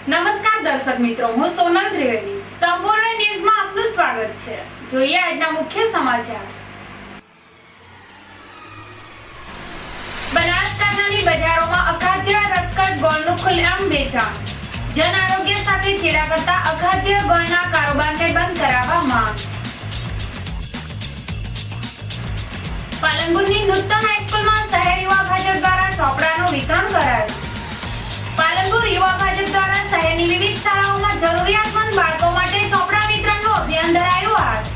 નમસ્કાર દર્શક મિત્રો, હું સોનલ ત્રિવેદી. સંપૂર્ણ ન્યૂઝમાં આપનું સ્વાગત છે. જોઈએ આજના મુખ્ય સમાચાર. બનાસકાંઠાની બજારોમાં અખાદ્ય રસકટ ગોળનું ખુલ્લેઆમ વેચાણ. જન આરોગ્ય સાથે ચેડા કરતા અખાદ્ય ગોળના કારોબારને બંધ કરાવવા માંગ. પાલનપુરની નૂતન હાઈસ્કૂલમાં શહેર યુવા ભાજપ દ્વારા ચોપડાનું વિતરણ કરાયું. પાલનપુર યુવા ભાજપ દ્વારા શહેરની વિવિધ શાળાઓમાં જરૂરિયાતમંદ બાળકો માટે ચોપડા વિતરણનું અભિયાન ધરાયું હાથ.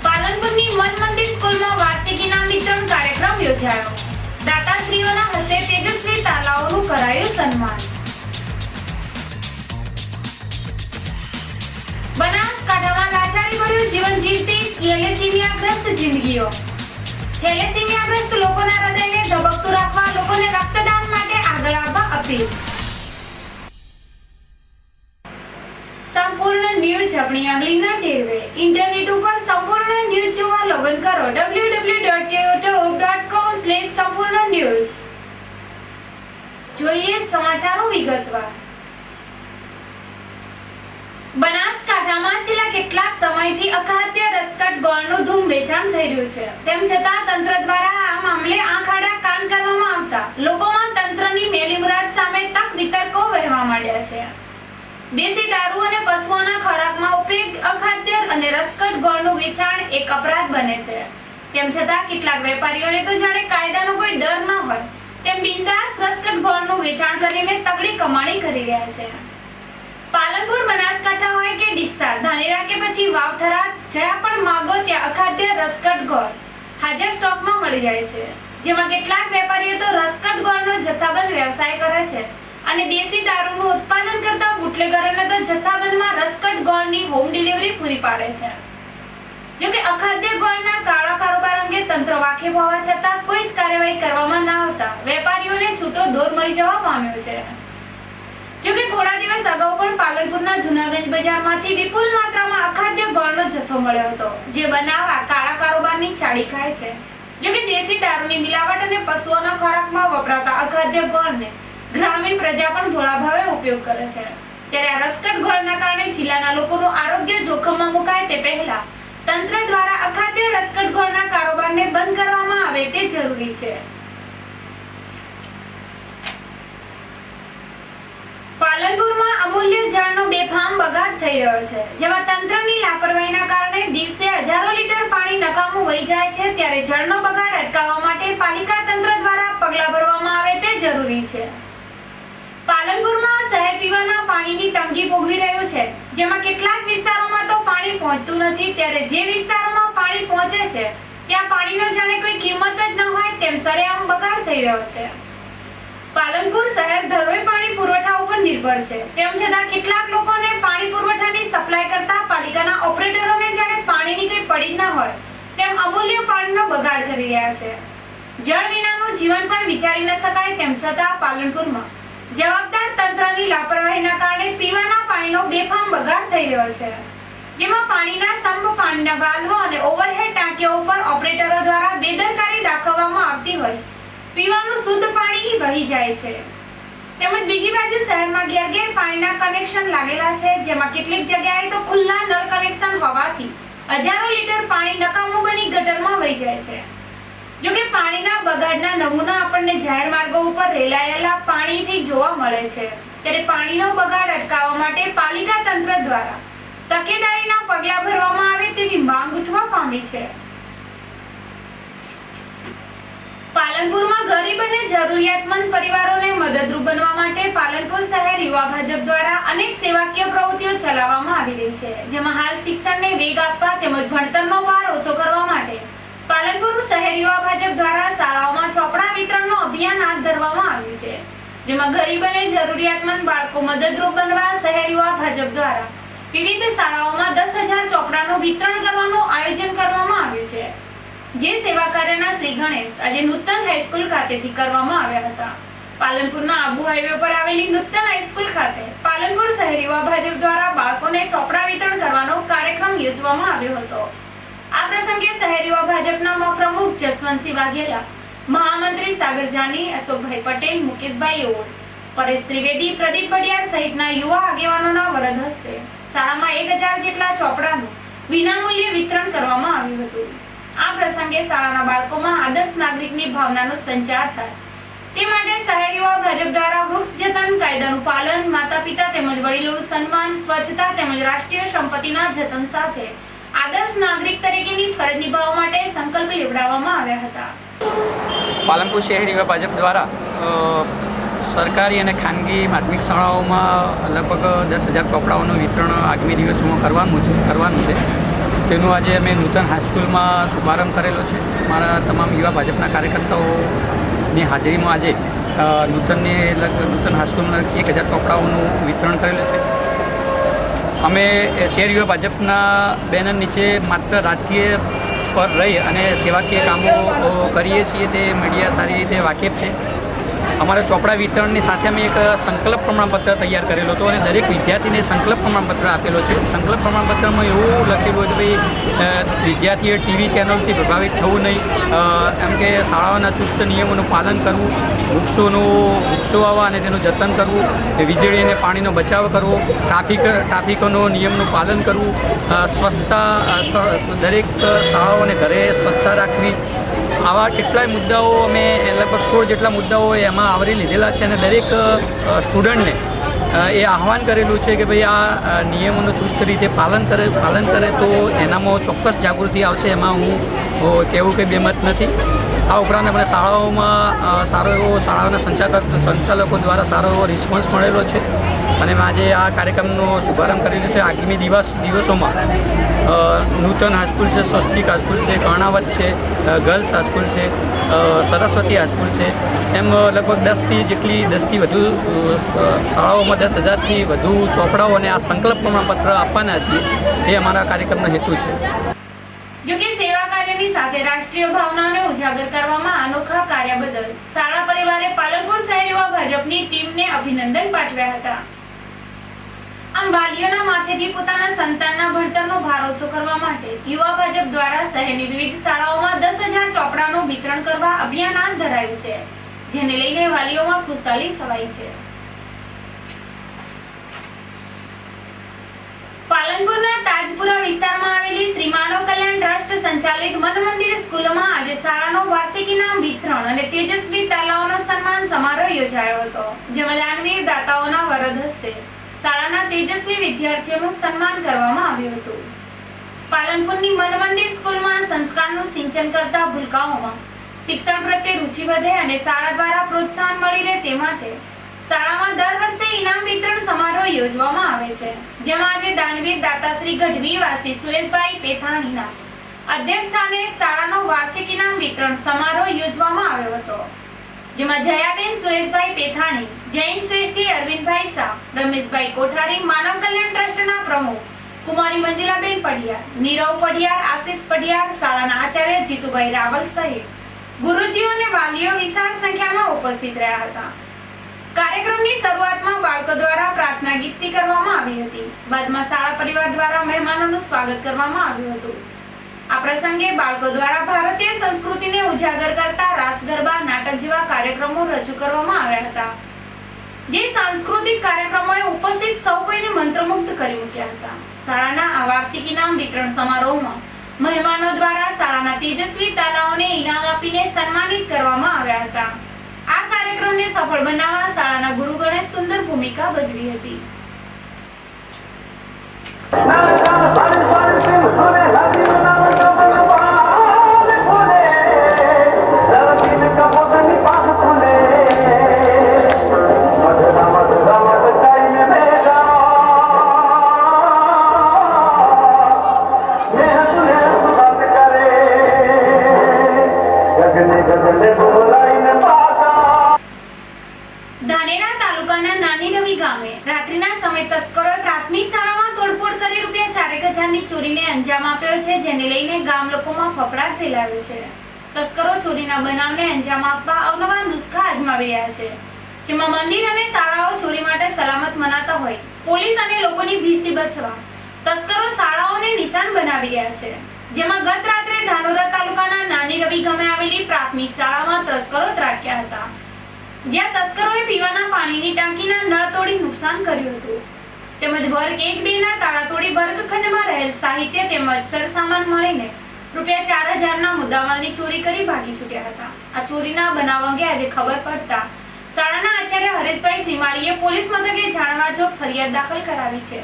પાલનપુરની મન મંદિર સ્કૂલમાં વાર્ષિક ઇનામ વિતરણ કાર્યક્રમ યોજાયો. દાતાશ્રીઓના હસ્તે તેજસ્વી તાલાઓનું કરાયું સન્માન. બનાસકાંઠામાં લાચારીભર્યું જીવન જીવતી થેલેસીમિયાગ્રસ્ત જિંદગીઓ. થેલેસીમિયાગ્રસ્ત લોકોના હૃદયને ધબકતું રાખવા લોકોને રક્તદાન માટે આગળ આવવા અપીલ. સંપૂર્ણ ન્યૂઝ આપણી આંગળીના ટેરવે. ઇન્ટરનેટ ઉપર સંપૂર્ણ ન્યૂઝ જોવા લોગિન કરો www.youtube.com/સંપૂર્ણ-ન્યૂઝ. જોઈએ સમાચારો વિગતવાર. બનાસકાંઠામાં છેલ્લા કેટલાક સમયથી અખાદ્ય રસકટ ગોળનું ધૂમ વેચાણ થઈ રહ્યું છે. તેમ છતાં તંત્ર દ્વારા આ મામલે આંખ આડા કાન કરવામાં આવતા લોકોમાં તંત્રની મેલી મુરાદ સામે તક વિતર્કો વહેવા માંડ્યા છે. દેશી દારૂ અને પશુઓના ખોરાકમાં ઉપયોગ અખાદ્ય અને રસકટ ગોળનું વેચાણ એક અપરાધ બને છે. તેમ છતાં કેટલાક વેપારીઓને તો જાણે કાયદાનો કોઈ ડર ન હોય તેમ બિંદાસ રસકટ ગોળનું વેચાણ કરીને તગડી કમાણી કરી રહ્યા છે. પાલનપુર, બનાસકાંઠા હોય કે ડીસા, ધાનેરા કે પછી વાવથરા, જ્યાં પણ માંગો ત્યાં અખાદ્ય રસકટ ગોળ હાજર સ્ટોકમાં મળી જાય છે. જેમાં કેટલાક વેપારીઓ તો રસકટ ગોળનો જથ્થાબંધ વ્યવસાય કરે છે અને દેશી દારૂનું ઉત્પાદન કરતા બુટલેગરોને તો જથ્થાબંધમાં રસકટ ગોળની હોમ ડિલિવરી પૂરી પાડે છે. જો કે અખાદ્ય ગોળના કાળા કારોબાર અંગે તંત્ર વાકેફ હોવા છતાં કોઈ જ કાર્યવાહી કરવામાં ન આવતા વેપારીઓને છૂટો દોર મળી જવા પામ્યો છે. જોકે થોડા દિવસ અગાઉ પણ પાલનપુરના જૂનાગંજ બજારમાંથી વિપુલ માત્રામાં અખાદ્ય ગોળનો જથ્થો મળ્યો હતો, જે બનાવવા કાળા કારોબારની ચાડી ખાય છે. જોકે દેશી દારૂની મિલાવટ અને પશુઓના ખોરાકમાં વપરાતા અખાદ્ય ગોળને ગ્રામીણ પ્રજા પણ ભોળા ભાવે ઉપયોગ કરે છે. ત્યારે આ રસકટ ગોળના કારણે જિલ્લાના લોકોનું આરોગ્ય જોખમમાં મુકાય તે પહેલા તંત્ર દ્વારા અખાદ્ય રસકટ ગોળના કારોબારને બંધ કરવામાં આવે તે જરૂરી છે. પાલનપુરમાં અમૂલ્ય જળનો બેફામ બગાડ થઈ રહ્યો છે, જેમાં તંત્રની લાપરવાહીના કારણે દિવસે હજારો લીટર પાણી નકામું વહી જાય છે. ત્યારે જળનો બગાડ અટકાવવા માટે પાલિકા તંત્ર દ્વારા પગલાં ભરવામાં આવે તે જરૂરી છે. પાલનપુરમાં શહેર પીવાના પાણીની તંગી ભોગવી રહ્યું છે, જેમાં કેટલાક વિસ્તારોમાં તો પાણી પહોંચતું નથી. ત્યારે જે વિસ્તારોમાં પાણી પહોંચે છે ત્યાં પાણીનો જાણે કોઈ કિંમત જ ન હોય તેમ સરેઆમ બગાડ થઈ રહ્યો છે. પાલનપુર શહેર ધરોઈ પાણી પુરવઠા ઉપર નિર્ભર છે. તેમ છતાં કેટલાક લોકોને પાણી પુરવઠાની સપ્લાય કરતા પાલિકાના ઓપરેટરોને જાણે પાણીની કોઈ પડી ન હોય તેમ અમૂલ્ય પાણીનો બગાડ કરી રહ્યા છે. જળ વિનાનું જીવન પણ વિચારી ન શકાય. તેમ છતાં પાલનપુરમાં જવાબદાર તંત્રની લાપરવાહીના કારણે પીવાના પાણીનો બેફામ બગાડ થઈ રહ્યો છે, જેમાં પાણીના સંપ, પાણીના વાલ્વ અને ઓવરહેડ ટાંકીઓ ઉપર ઓપરેટરો દ્વારા બેદરકારી દાખવવામાં આવતી હોય પીવાનું શુદ્ધ પાણી વહી જાય છે. તેમજ બીજી બાજુ શહેરમાં ઘેર ઘેર પાણીના કનેક્શન લાગેલા છે, જેમાં કેટલીક જગ્યાએ તો ખુલ્લા નળ કનેક્શન હોવાથી હજારો લીટર પાણી નકામું બની ગટરમાં વહી જાય છે. જો કે પાણીના બગાડના નમૂના આપણને જાહેર માર્ગો ઉપર રેલાયેલા પાણીથી જોવા મળે છે. ત્યારે પાણીનો બગાડ અટકાવવા માટે પાલિકા તંત્ર દ્વારા તકેદારીના પગલાં ભરવામાં આવે તેવી માંગ ઉઠવા પામી છે. પાલનપુરમાં ગરીબ અને જરૂરિયાતમંદ પરિવારોને મદદરૂપ બનવા માટે પાલનપુર શહેર યુવા ભાજપ દ્વારા અનેક સેવાકીય પ્રવૃત્તિઓ ચલાવવામાં આવી રહી છે, જેમાં હાલ શિક્ષણને વેગ આપવા તેમજ ભણતરનો ભાર ઓછો કરવા માટે પાલનપુર શહેર યુવા ભાજપ દ્વારા શાળાઓમાં ચોપડા વિતરણનું અભિયાન હાથ ધરવામાં આવ્યું છે, જેમાં ગરીબ અને જરૂરિયાતમંદ બાળકો મદદરૂપ બનવા શહેર યુવા ભાજપ દ્વારા વિવિધ શાળાઓમાં 10,000 ચોપડાનું વિતરણ કરવાનું આયોજન કરવામાં આવ્યું છે. જે સેવા કાર્યના શ્રી ગણેશ આજે નૂતન હાઈસ્કૂલ ખાતેથી કરવામાં આવ્યા હતા. પાલનપુરના આબુ હાઈવે પર આવેલી નૂતન હાઈસ્કૂલ ખાતે પાલનપુર શહેર યુવા ભાજપ દ્વારા બાળકોને ચોપડા વિતરણ કરવાનો કાર્યક્રમ યોજવામાં આવ્યો હતો. આ પ્રસંગે શહેર યુવા ભાજપના પ્રમુખ જસવંતસિંહ વાઘેલા, મહામંત્રી સાગર જાની, અશોકભાઈ પટેલ, મુકેશભાઈ ઓળ, પરેશ ત્રિવેદી, પ્રદીપ પડિયાર સહિતના યુવા આગેવાનોના વરદ હસ્તે શાળામાં 1000 જેટલા ચોપડાનું વિનામૂલ્યે વિતરણ કરવામાં આવ્યું હતું. આ પ્રસંગે શાળાના બાળકોમાં આદર્શ નાગરિકની ભાવનાનો સંચાર થાય તે માટે શહેર યુવા ભાજપ દ્વારા વૃક્ષ જતન, કાયદાનું પાલન, માતા પિતા તેમજ વડીલોનું સન્માન, સ્વચ્છતા તેમજ રાષ્ટ્રીય સંપત્તિના જતન સાથે આદર્શ નાગરિક તરીકેની ફરજ નિભાવવા માટે સંકલ્પ લેવડાવવામાં આવ્યા હતા. પાલનપુર શહેર યુવા ભાજપ દ્વારા સરકારી અને ખાનગી માધ્યમિક શાળાઓમાં લગભગ 10,000 ચોપડાઓનું વિતરણ આગામી દિવસોમાં કરવાનું છે. તેનું આજે અમે નૂતન હાઈસ્કૂલમાં શુભારંભ કરેલો છે. મારા તમામ યુવા ભાજપના કાર્યકર્તાઓની હાજરીમાં આજે નૂતન હાઈસ્કૂલમાં 1000 ચોપડાઓનું વિતરણ કરેલું છે. અમે શહેર યુવા ભાજપના બેનર નીચે માત્ર રાજકીય પર રહી અને સેવાકીય કામો કરીએ છીએ તે મીડિયા સારી રીતે વાકેફ છે. અમારા ચોપડા વિતરણની સાથે અમે એક સંકલ્પ પ્રમાણપત્ર તૈયાર કરેલો હતો અને દરેક વિદ્યાર્થીને સંકલ્પ પ્રમાણપત્ર આપેલો છે. સંકલ્પ પ્રમાણપત્રમાં એવું લખેલું હતું કે વિદ્યાર્થીએ ટીવી ચેનલથી પ્રભાવિત થવું નહીં, એમ કે શાળાઓના ચુસ્ત નિયમોનું પાલન કરવું, વૃક્ષો વાવવા અને તેનું જતન કરવું, વીજળી અને પાણીનો બચાવ કરવો, ટ્રાફિકનો નિયમનું પાલન કરવું, સ્વચ્છતા, દરેક શાળાઓ અને ઘરે સ્વચ્છતા રાખવી, આવા કેટલાય મુદ્દાઓ અમે લગભગ 16 જેટલા મુદ્દાઓ એમાં આવરી લીધેલા છે. અને દરેક સ્ટુડન્ટને એ આહવાન કરેલું છે કે ભાઈ આ નિયમોનું ચુસ્ત રીતે પાલન કરે તો એનામાં ચોક્કસ જાગૃતિ આવશે. એમાં હું કહેવું કે બેમત નથી. આ ઉપરાંત આપણે શાળાઓમાં સારો એવો શાળાઓના સંચાલકો દ્વારા સારો એવો રિસ્પોન્સ મળેલો છે અને આજે આ કાર્યક્રમનો શુભારંભ કરેલો છે. આગામી દિવસોમાં નૂતન હાઈસ્કૂલ છે, સ્વસ્તિક હાઈસ્કૂલ છે, કર્ણાવત છે, ગર્લ્સ હાઈસ્કૂલ છે, સરસ્વતી હાઈસ્કૂલ છે, એમ લગભગ 10થી વધુ શાળાઓમાં 10,000થી વધુ ચોપડાઓ અને આ સંકલ્પ પ્રમાણપત્ર આપવાના છીએ. એ અમારા કાર્યક્રમનો હેતુ છે. જોકે સેવા કાર્યની સાથે રાષ્ટ્રીય ભાવનાને ઉજાગર કરવામાં અનોખા કાર્ય બદલ શાળા પરિવારે પાલનપુર શહેર યુવા ભાજપની ટીમને અભિનંદન પાઠવ્યા હતા. આમ વાલીઓના માથેથી પોતાના સંતાનના ભણતરનો ભાર ઓછો કરવા માટે યુવા ભાજપ દ્વારા શહેરની વિવિધ શાળાઓમાં 10,000 ચોપડાનું વિતરણ કરવા અભિયાન હાથ ધરાયું છે, જેને લઈને વાલીઓમાં ખુશાલી છવાઈ છે. પાલનપુરના તાજપુરા વિસ્તારમાં આવેલી શ્રી માનવ કલ્યાણ ટ્રસ્ટ સંચાલિત મન મંદિર સ્કૂલમાં આજે શાળાનો વાર્ષિક ઇનામ વિતરણ અને તેજસ્વી તાલાઓનો સન્માન સમારોહ યોજાયો હતો, જેમાં દાનવીર દાતાઓના વરદ હસ્તે શાળાના તેજસ્વી વિદ્યાર્થીઓનું સન્માન કરવામાં આવ્યું હતું. પાલનપુરની મન મંદિર સ્કૂલમાં સંસ્કારનું સિંચન કરતા ભૂલકાઓમાં શિક્ષણ પ્રત્યે રુચિ વધે અને શાળા દ્વારા પ્રોત્સાહન મળી રહે તે માટે શાળામાં દર વર્ષે ઇનામ વિતરણ સમારોહ યોજવામાં આવે છે, જેમાં આજે દાનવીર દાતા શ્રી ગઢવી વાસી સુરેશભાઈ પેથાણીના અધ્યક્ષસ્થાને શાળાનો વાર્ષિક ઇનામ વિતરણ સમારોહ યોજવામાં આવ્યો હતો, જેમાં જયાબેન સુરેશભાઈ પેથાણી, જૈન શ્રેષ્ઠી અરવિંદભાઈ શાહ, રમેશભાઈ કોઠારી, માનવ કલ્યાણ ટ્રસ્ટના પ્રમુખ કુમારી મંજુલાબેન પડિયાર, નીરવ પડિયાર, આશીષ પડિયાર, શાળાના આચાર્ય જીતુભાઈ રાવલ સહિત ગુરુજીઓ અને વાલીઓ વિશાળ સંખ્યામાં ઉપસ્થિત રહ્યા હતા. કાર્યક્રમની શરૂઆતમાં બાળકો દ્વારા પ્રાર્થના ગીતથી કરવામાં આવી હતી. બાદમાં શાળા પરિવાર દ્વારા મહેમાનોનું સ્વાગત કરવામાં આવ્યું હતું. આ પ્રસંગે બાળકો દ્વારા ભારતીય સંસ્કૃતિને ઉજાગર કરતા રાસ ગરબા, નાટક જેવા કાર્યક્રમો રજૂ કરવામાં આવ્યા હતા, જે સાંસ્કૃતિક કાર્યક્રમોએ ઉપસ્થિત સૌ કોઈને મંત્રમુગ્ધ કરી મૂક્યા હતા. શાળાના આ વાર્ષિક ઇનામ વિતરણ સમારોહમાં મહેમાનો દ્વારા શાળાના તેજસ્વી તાલાઓને ઇનામ આપીને સન્માનિત કરવામાં આવ્યા હતા. આ કાર્યક્રમને સફળ બનાવવા શાળાના ગુરુગણે સુંદર ભૂમિકા ભજવી હતી. ધાનેરા તાલુકાના નાની રવી ગામે રાત્રિના સમયે તસ્કરોએ પ્રાથમિક શાળામાં તોડફોડ કરી ₹4,000ની ચોરીને અંજામ આપ્યો છે, જેને લઈને ગામ લોકોમાં ફફડાટ ફેલાયો છે. તસ્કરો ચોરીના બનાવને અંજામ આપવા અવનવા નુસ્ખા અજમાવી રહ્યા છે, જેમાં મંદિર અને શાળાઓ ચોરી માટે સલામત મનાતા હોય પોલીસ અને લોકોની ભીડથી બચવા તસ્કરો શાળાઓને નિશાન બનાવી રહ્યા છે. જેમાં ગત રાત્રે ધાનોરા તાલુકાના નાની રવી ગામે આવેલી પ્રાથમિક શાળામાં તસ્કરો ત્રાટક્યા હતા, જ્યાં તસ્કરોએ પીવાના પાણીની ટાંકીના નળ તોડી નુકસાન કર્યું હતું, તેમજ વર્ગ 1-2 ના તાળા તોડી વર્ગખંડમાં રહેલ સાહિત્ય તેમજ સરસામાન મળીને ₹4000 ના મુદ્દામાલની ચોરી કરી ભાગી છૂટ્યા હતા. આ ચોરીના બનાવ અંગે આજે ખબર પડતા શાળાના આચાર્ય હરેશભાઈ શ્રીમાળીએ પોલીસ મથકે જાણવાજોગ ફરિયાદ દાખલ કરાવી છે.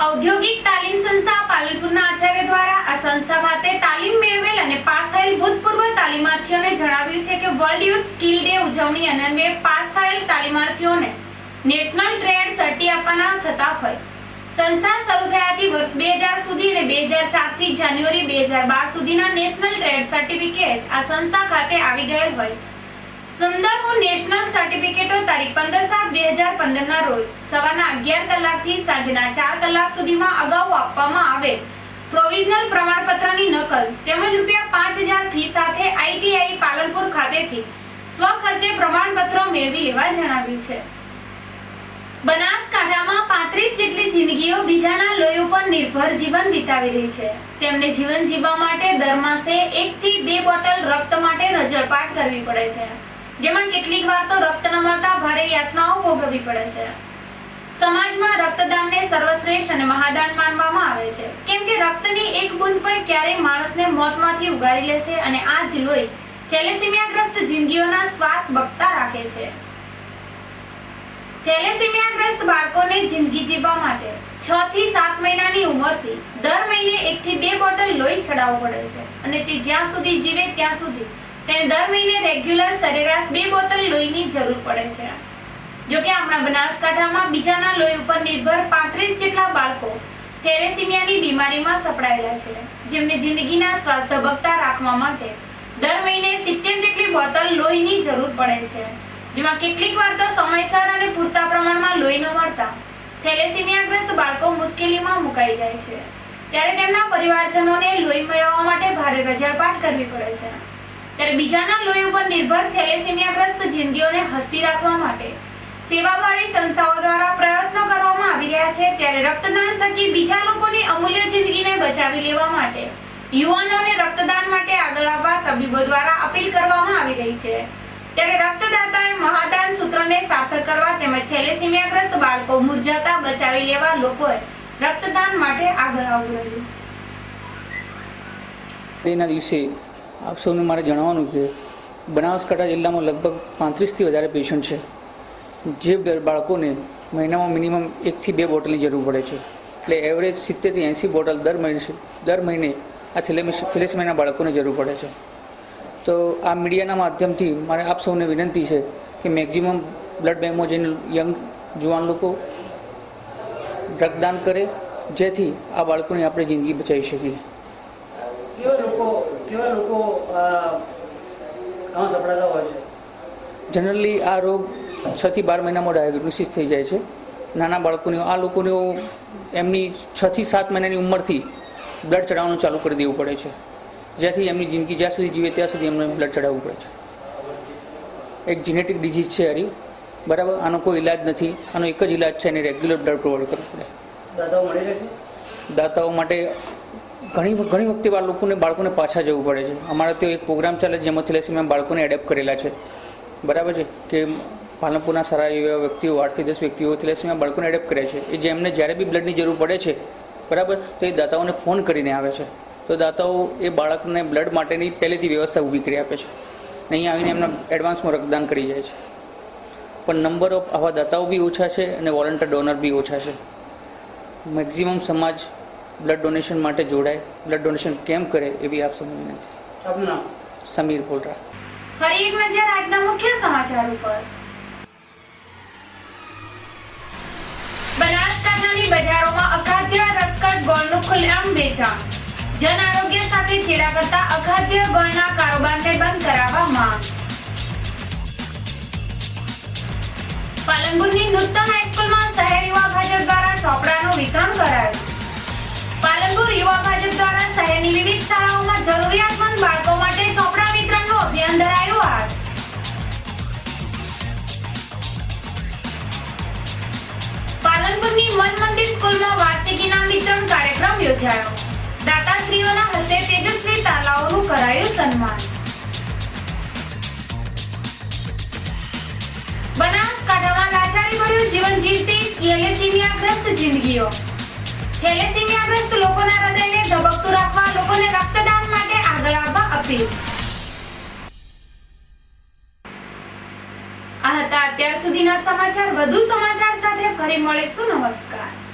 ઔદ્યોગિક તાલીમ સંસ્થા પાલનપુરના આચાર્ય દ્વારા આ સંસ્થા ખાતે તાલીમ મેળવેલ અને પાસ થયેલ ભૂતપૂર્વ તાલીમાર્થીઓને જણાવ્યું છે કે વર્લ્ડ યુથ સ્કિલ ડે ઉજવણી અન્વયે પાસ થયેલ તાલીમાર્થીઓને નેશનલ ટ્રેડ સર્ટી આપવાના થતા હોય. સંસ્થા શરૂ થયાથી વર્ષ 2000 સુધી અને 2004 થી જાન્યુઆરી 2012 સુધીના નેશનલ ટ્રેડ સર્ટિફિકેટ આ સંસ્થા ખાતે આવી ગયેલ હોય. સંદર્ભ નેશનલ સર્ટિફિકેટો તારીખ 15/7/2015 ના રોજ સવારના 11 કલાકથી સાંજના 4 કલાક સુધીમાં અગાઉ આપવામાં આવે પ્રોવિઝનલ પ્રમાણપત્રની નકલ તેમજ ₹5000 ફી સાથે ITI પાલનપુર ખાતેથી સ્વખર્ચે પ્રમાણપત્રો મેળવી લેવા જણાવ્યું છે. બનાસકાંઠામાં 35 જેટલી જિંદગીઓ બીજાના લોહી ઉપર નિર્ભર જીવન વિતાવી રહી છે. તેમને જીવન જીવવા માટે દર માસે 1 થી 2 બોટલ રક્ત માટે રજળપાટ કરવી પડે છે, જેમાં કેટલીક વાર તો રક્ત ન મળતા ભારે યાતનાઓ ભોગવવી પડે છે. સમાજમાં રક્તદાનને સર્વશ્રેષ્ઠ અને મહાદાન માનવામાં આવે છે, કેમ કે રક્તની એક બૂંદ પણ ક્યારેય માણસને મોતમાંથી ઉગારી લે છે અને આ જ લોહી થેલેસીમિયાગ્રસ્ત જિંદગીઓના શ્વાસ બકતા રાખે છે. થેલેસીમિયાગ્રસ્ત બાળકોને જિંદગી જીવવા માટે 6 થી 7 મહિનાની ઉંમરથી દર મહિને 1 થી 2 બોટલ લોહી ચડાવવું પડે છે અને તે જ્યાં સુધી જીવે ત્યાં સુધી તેને દર મહિને રેગ્યુલર સરેરાશ 2 બોટલ લોહીની જરૂર પડે છે. જો કે આપણા બનાસકાંઠામાં બીજાના લોહી ઉપર નિર્ભર 35 જેટલા બાળકો થેલેસીમિયાની બીમારીમાં સપડાયેલા છે, જેમને જિંદગીના શ્વાસ ધબકતા રાખવા માટે દર મહિને 70 જેટલી બોટલ લોહીની જરૂર પડે છે, જેમાં કેટલીક વાર તો સમયસર અને પૂરતા પ્રમાણમાં લોહી ન મળતા થેલેસીમિયાગ્રસ્ત બાળકો મુશ્કેલીમાં મુકાઈ જાય છે. ત્યારે તેમના પરિવારજનોને લોહી મેળવવા માટે ભારે રજળપાટ કરવી પડે છે. ત્યારે બીજાના લોહી ઉપર નિર્ભર થેલેસીમિયાગ્રસ્ત જિંદગીઓને હસતી રાખવા માટે સેવાભાવી સંસ્થાઓ દ્વારા પ્રયત્નો કરવામાં આવી રહ્યા છે. ત્યારે રક્તદાન થકી બીજા લોકોની અમૂલ્ય જિંદગીને બચાવી લેવા માટે યુવાનોને રક્તદાન માટે આગળ આવવા તબીબો દ્વારા અપીલ કરવામાં આવી રહી છે. ત્યારે રક્તદાતાએ મહાદાન સૂત્રને સાર્થક કરવા તેમજ થેલેસીમિયાગ્રસ્ત બાળકો મૂરઝાતા બચાવી લેવા લોકોએ રક્તદાન માટે આગળ આવવું રહ્યું. તેના દિવસે આપ સૌને મારે જણાવવાનું કે બનાસકાંઠા જિલ્લામાં લગભગ 35થી વધારે પેશન્ટ છે, જે બાળકોને મહિનામાં મિનિમમ 1 થી 2 બોટલની જરૂર પડે છે. એટલે એવરેજ 70 થી 80 બોટલ દર મહિને આ થેલેસીમિયાના બાળકોને જરૂર પડે છે. તો આ મીડિયાના માધ્યમથી મારે આપ સૌને વિનંતી છે કે મેક્ઝિમમ બ્લડ બેંકમાં જઈને યંગ જુવાન લોકો રક્તદાન કરે, જેથી આ બાળકોની આપણે જિંદગી બચાવી શકીએ. કેવા લોકો આમાં સપડાતા હોય છે? જનરલી આ રોગ 6 થી 12 મહિનામાં ડાયગ્નોસિસ થઈ જાય છે. નાના બાળકોની આ લોકોને એમની 6 થી 7 મહિનાની ઉંમરથી બ્લડ ચડાવવાનું ચાલુ કરી દેવું પડે છે, જેથી એમની જિંદગી જ્યાં સુધી જીવે ત્યાં સુધી એમને બ્લડ ચડાવવું પડે છે. એક જીનેટિક ડિઝીઝ છે આરી, બરાબર. આનો કોઈ ઇલાજ નથી. આનો એક જ ઇલાજ છે, એને રેગ્યુલર બ્લડ પ્રોવાઈડ કરવું પડે. દાતાઓ મળી રહેશે? દાતાઓ માટે ઘણી વખતે બાળકોને પાછા જવું પડે છે. અમારે ત્યાં એક પ્રોગ્રામ ચાલે જેમાં થેલેસીમિયા બાળકોને એડેપ્ટ કરેલા છે, બરાબર છે, કે પાલનપુરના સારા એવા વ્યક્તિઓ 8 થી 10 વ્યક્તિઓ થેલેસીમિયા બાળકોને એડેપ્ટ કરે છે. એ જેમને જ્યારે બી બ્લડની જરૂર પડે છે, બરાબર, તો એ દાતાઓને ફોન કરીને આવે છે. તો દાતાઓ એ બાળકને બ્લડ માટેની પહેલેથી વ્યવસ્થા ઊભી કરી આપે છે. અહીં આવીને એમના એડવાન્સમાં રક્તદાન કરી જાય છે. પણ નંબર ઓફ આવા દાતાઓ બી ઓછા છે અને વોલન્ટિયર ડોનર બી ઓછા છે. મેક્ઝિમમ સમાજ બ્લડ ડોનેશન માટે જોડાય, બ્લડ ડોનેશન કેમ કરે એવી આપ સૌને વિનંતી. આપનું નામ? સમીર બોલરા. ફરી એક નજર આજના મુખ્ય સમાચાર ઉપર. બનાસકાંઠાની બજારોમાં અખાદ્ય રસકટ ગોળનું ખુલ્લેઆમ વેચાણ. જન આરોગ્ય સાથે છેડા કરતા અખાદ્ય ગોળના કારોબારને બંધ કરાવવા માંગ. પાલનપુરની નૂતન હાઈસ્કૂલમાં શહેર યુવા ભાજપ દ્વારા ચોપડાનું વિતરણ કરાયું. પાલનપુર યુવા ભાજપ દ્વારા શહેરની વિવિધ શાળાઓમાં જરૂરિયાતમંદ બાળકો માટે ચોપડા વિતરણનું અભિયાન ધરાયું હાથ. પાલનપુરની મન મંદિર હાઈસ્કૂલમાં વાર્ષિક ઇનામ વિતરણ કાર્યક્રમ યોજાયો. દાતાશ્રીઓના હસ્તે તેજસ્વી તાલાઓનું કરાયું સન્માન. બનાસકાંઠામાં લાચારી ભર્યું જીવન જીવતી થેલેસીમિયાગ્રસ્ત જિંદગીઓ. થેલેસીમિયાગ્રસ્ત લોકોના હૃદયને ધબકતું રાખવા લોકોને રક્તદાન માટે આગળ આવવા અપીલ. આ હતા અત્યાર સુધીના સમાચાર. વધુ સમાચાર સાથે ફરી મળીશું. નમસ્કાર.